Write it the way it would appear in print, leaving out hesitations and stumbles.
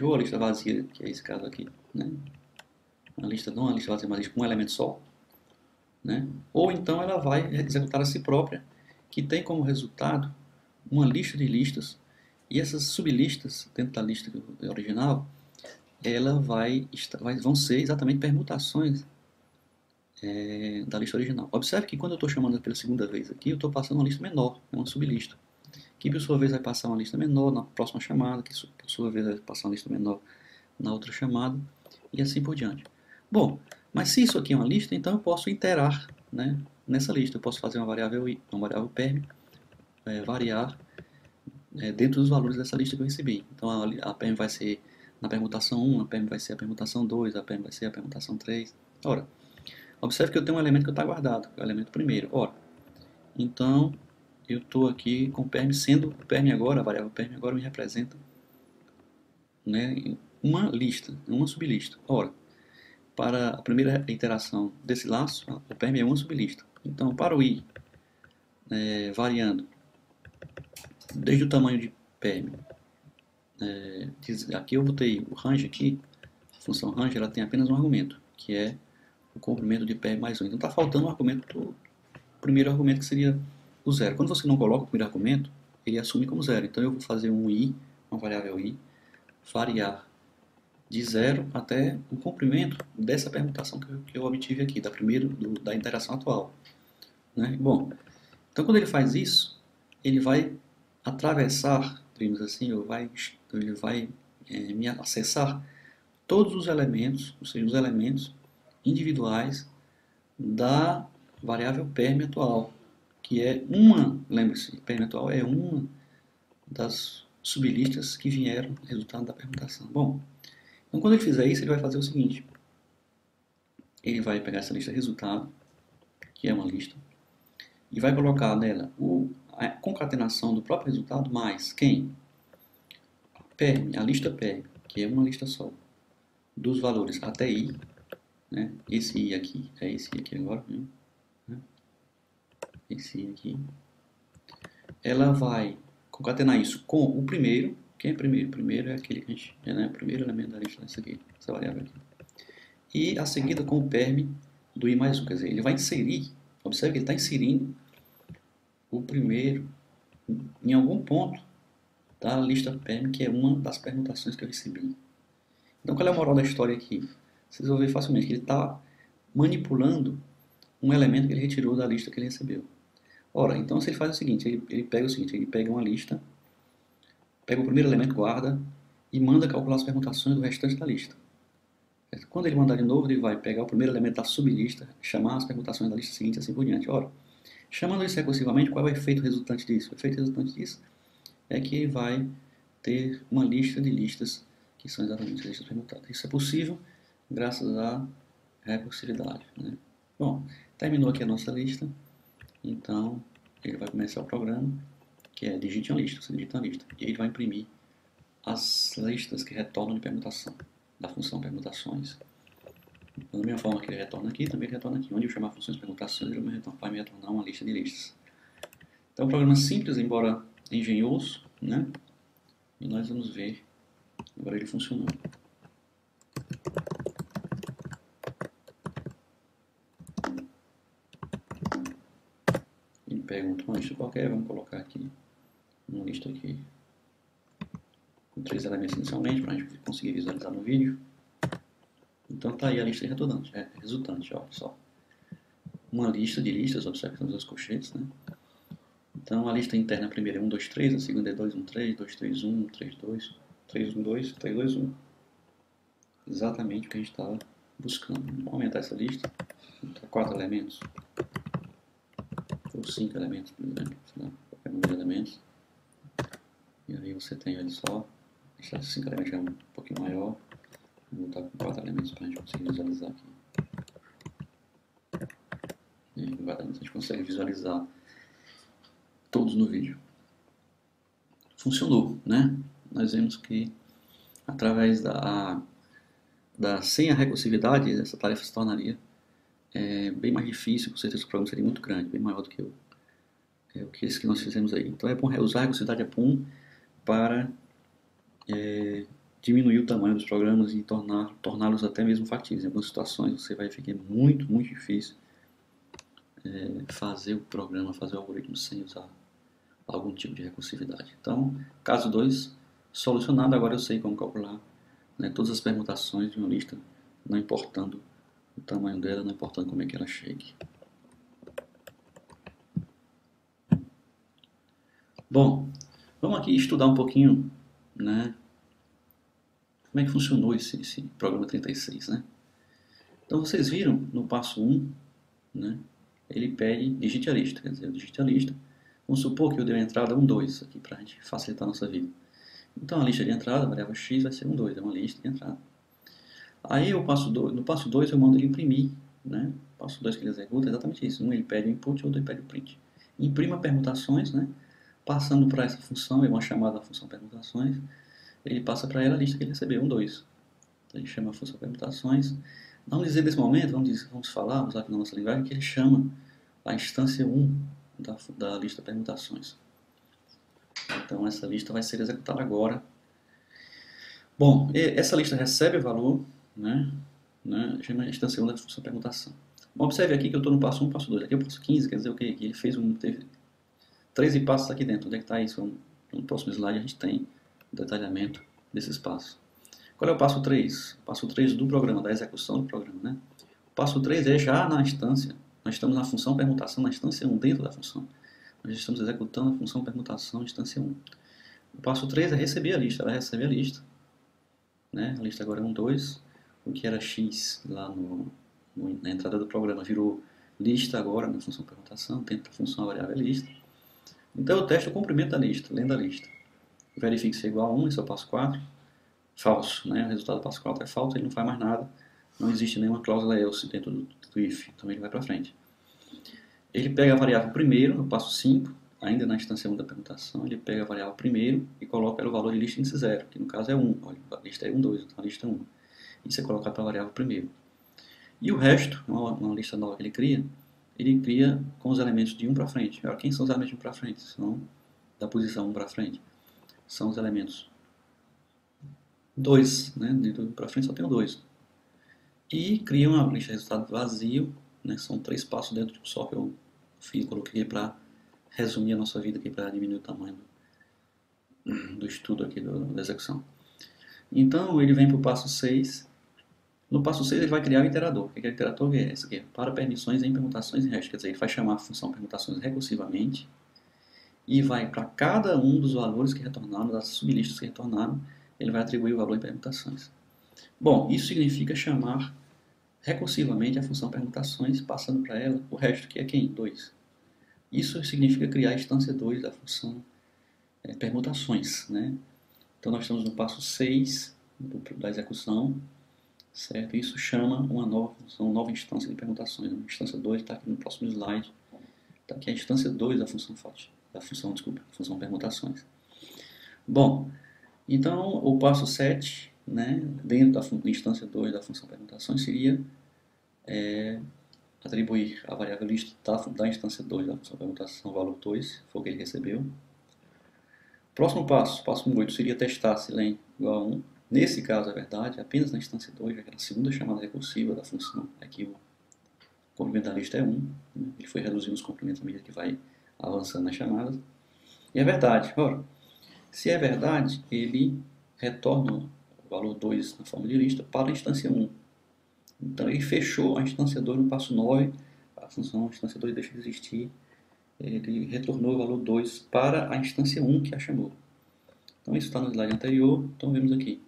ou a lista vazia, que é esse caso aqui, né? Uma lista não uma lista vazia, uma lista com um elemento só, né? Ou então ela vai executar a si própria, que tem como resultado uma lista de listas, e essas sublistas dentro da lista original, ela vão ser exatamente permutações da lista original. Observe que quando eu estou chamando pela segunda vez aqui, eu estou passando uma lista menor, é uma sublista, que por sua vez vai passar uma lista menor na próxima chamada, que por sua vez vai passar uma lista menor na outra chamada, e assim por diante. Bom, mas se isso aqui é uma lista, então eu posso iterar, né, nessa lista. Eu posso fazer uma variável perm, variar dentro dos valores dessa lista que eu recebi. Então a perm vai ser na permutação 1, a perm vai ser a permutação 2, a perm vai ser a permutação 3. Ora, observe que eu tenho um elemento que está guardado, que é o elemento primeiro. Ora, então eu estou aqui com o perm, sendo o perm agora, a variável perm agora me representa, né, uma lista, uma sublista. Ora, para a primeira iteração desse laço, o perm é uma sublista. Então, para o i variando desde o tamanho de perm, aqui eu botei o range aqui, a função range ela tem apenas um argumento, que é o comprimento de perm mais 1. Então está faltando o argumento, o primeiro argumento que seria o zero. Quando você não coloca o primeiro argumento, ele assume como zero. Então eu vou fazer um i, uma variável i, variar de 0 até o comprimento dessa permutação que eu obtive aqui, da interação atual. Né? Bom, então quando ele faz isso, ele vai atravessar, digamos assim, ele vai me acessar todos os elementos, ou seja, os elementos individuais da variável perm atual, que é lembre-se, perm atual é uma das sublistas que vieram resultado da permutação. Bom, então quando ele fizer isso, ele vai fazer o seguinte, ele vai pegar essa lista resultado, que é uma lista, e vai colocar nela a concatenação do próprio resultado mais quem? Perm, a lista perm, que é uma lista só, dos valores até i, né? Esse i aqui, é esse i aqui agora, né? Esse i aqui. Ela vai concatenar isso com o primeiro. Quem é primeiro? Primeiro é aquele que a gente, né? O primeiro elemento da lista dessa aqui, essa variável aqui. E a seguida com o perm do i mais 1, quer dizer, ele vai inserir, observe que ele está inserindo o primeiro em algum ponto da lista perm, que é uma das permutações que eu recebi. Então, qual é a moral da história aqui? Vocês vão ver facilmente que ele está manipulando um elemento que ele retirou da lista que ele recebeu. Ora, então se ele faz o seguinte, ele pega uma lista, pega o primeiro elemento, guarda, e manda calcular as permutações do restante da lista. Quando ele mandar de novo, ele vai pegar o primeiro elemento da sublista, chamar as permutações da lista seguinte e assim por diante. Ora, chamando isso recursivamente, qual é o efeito resultante disso? O efeito resultante disso é que ele vai ter uma lista de listas que são exatamente as listas permutadas. Isso é possível graças à recursividade, né? Bom, terminou aqui a nossa lista, então ele vai começar o programa, que é digite uma lista, você digita uma lista, e ele vai imprimir as listas que retornam de permutação, da função permutações. Da mesma forma que ele retorna aqui, também ele retorna aqui. Onde eu chamar funções permutações, ele vai me retornar uma lista de listas. Então é um programa simples, embora engenhoso, né? E nós vamos ver agora ele funcionando. Ele pega uma lista qualquer, vamos colocar aqui uma lista aqui com 3 elementos inicialmente, para a gente conseguir visualizar no vídeo. Então está aí a lista resultante, olha só. Uma lista de listas, observe que são os colchetes, né? Então a lista interna a primeira é 1, 2, 3, a segunda é 2, 1, 3, 2, 3, 1, 3, 2, 3, 1, 2, 3, 2, 1. Exatamente o que a gente estava buscando. Vamos aumentar essa lista para 4 elementos, ou 5 elementos, por exemplo, qualquer número de elementos. E aí você tem, olha só, a lista de 5 elementos é um pouquinho maior. Vou botar com 4 elementos para a gente conseguir visualizar aqui. E a gente consegue visualizar todos no vídeo. Funcionou, né? Nós vemos que através sem a recursividade, essa tarefa se tornaria bem mais difícil, com certeza o programa seria muito grande, bem maior do que esse que nós fizemos aí. Então é bom usar a recursividade para diminuir o tamanho dos programas e torná-los até mesmo factíveis. Em algumas situações você vai ficar muito difícil fazer o programa, fazer o algoritmo sem usar algum tipo de recursividade. Então, caso 2, solucionado, agora eu sei como calcular, né, todas as permutações de uma lista, não importando o tamanho dela, não importando como é que ela chegue. Bom, vamos aqui estudar um pouquinho, né, como é que funcionou esse programa 36, né? Então vocês viram no passo 1, né, ele pede digite a lista, quer dizer, eu digite a lista. Vamos supor que eu dei a entrada 1, 2 aqui para a gente facilitar a nossa vida. Então a lista de entrada, a variável x, vai ser 1, 2, é uma lista de entrada. Aí no passo 2 eu mando ele imprimir, né? O passo 2 que ele executa é exatamente isso. Um ele pede o input, outro ele pede o print. Imprima permutações, né? Passando para essa função, é uma chamada da função permutações, ele passa para ela a lista que ele recebeu, 1, 2. Então, ele chama a função permutações. Vamos dizer nesse momento, vamos falar, usar aqui na nossa linguagem, que ele chama a instância 1 da lista permutações. Então essa lista vai ser executada agora. Bom, essa lista recebe o valor, né? Chama a instância 1 da função permutação. Bom, observe aqui que eu estou no passo 1, passo 2. Aqui eu passo 15, quer dizer o quê? Que ele teve 13 passos aqui dentro. Onde é que está isso? No próximo slide a gente tem o detalhamento desses passos. Qual é o passo 3? O passo 3 do programa, da execução do programa, né? O passo 3 é já na instância. Nós estamos na função permutação, na instância 1, dentro da função. Nós estamos executando a função permutação, instância 1. O passo 3 é receber a lista. Ela recebe a lista, né? A lista agora é 1, 2. O que era x lá na entrada do programa virou lista agora na função permutação, dentro da função variável é lista. Então eu testo o comprimento da lista, lendo a lista. Verifique se é igual a 1, esse é o passo 4. Falso, né? O resultado do passo 4 é falso, ele não faz mais nada. Não existe nenhuma cláusula else dentro do if, então ele vai para frente. Ele pega a variável primeiro, no passo 5, ainda na instância 1 da permutação, ele pega a variável primeiro e coloca o valor de lista índice 0, que no caso é 1. Olha, a lista é 1, 2, então a lista é 1. Isso é colocado para a variável primeiro. E o resto, uma lista nova que ele cria com os elementos de 1 para frente. Agora, quem são os elementos de 1 para frente? São da posição 1 para frente. São os elementos 2, né? De 1 para frente só tem o 2. E cria uma lista de resultado vazio, né? São 3 passos dentro de um só que eu coloquei para resumir a nossa vida aqui, para diminuir o tamanho do estudo aqui da execução. Então ele vem para o passo 6. No passo 6 ele vai criar o iterador. O que é o iterador? É esse aqui, para permissões em permutações e restos. Quer dizer, ele vai chamar a função permutações recursivamente e vai para cada um dos valores que retornaram, das sublistas que retornaram, ele vai atribuir o valor em permutações. Bom, isso significa chamar recursivamente a função permutações, passando para ela o resto, que é quem? 2. Isso significa criar a instância 2 da função permutações, né? Então nós estamos no passo 6 da execução, certo? Isso chama uma nova função, uma nova instância de permutações. A instância 2 está aqui no próximo slide. Está aqui a instância 2 da função função permutações. Bom, então o passo 7, né, dentro da instância 2 da função permutações, seria atribuir a variável lista da instância 2 da função permutação, valor 2, foi o que ele recebeu. Próximo passo, passo 8, seria testar se len igual a 1. Nesse caso, é verdade, apenas na instância 2, aquela segunda chamada recursiva da função, aqui o comprimento da lista é 1, né? Ele foi reduzindo os comprimentos à medida que vai avançando nas chamadas. E é verdade, ora, se é verdade, ele retorna o valor 2 na forma de lista para a instância 1. Então ele fechou a instância 2 no passo 9, a função instância 2 deixa de existir, ele retornou o valor 2 para a instância 1 que a chamou. Então isso está no slide anterior, então vemos aqui.